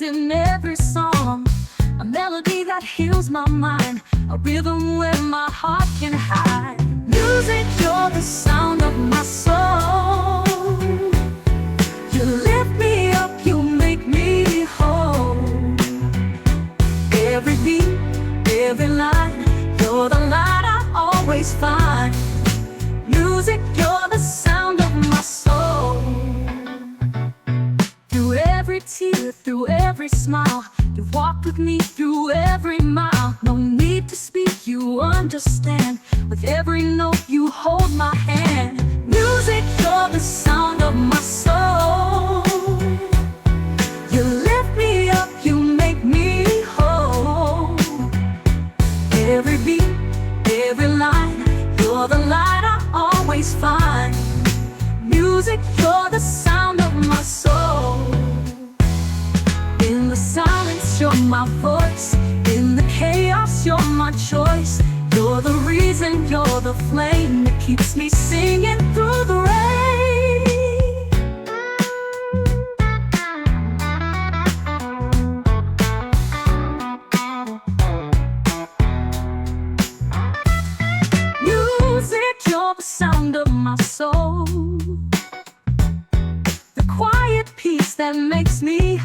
in every song, a melody that heals my mind, a rhythm where my heart can hide. Music, you're the sound of my soul. You lift me up, you make me whole. Every beat, every line, you're the light I always find. Music, you're the sound of my soul. Through every tear, through every smile, you walk with me through every mile. No need to speak, you understand. With every note, you hold my hand. Music, you're the sound of my soul. You lift me up, you make me whole. Every beat, every line, you're the light I always find. Music, you're the sound of my soul. In the silence, you're my voice. In the chaos, you're my choice. You're the reason, you're the flame that keeps me singing through the rain. Music, you're the sound of my soul. The quiet peace that makes me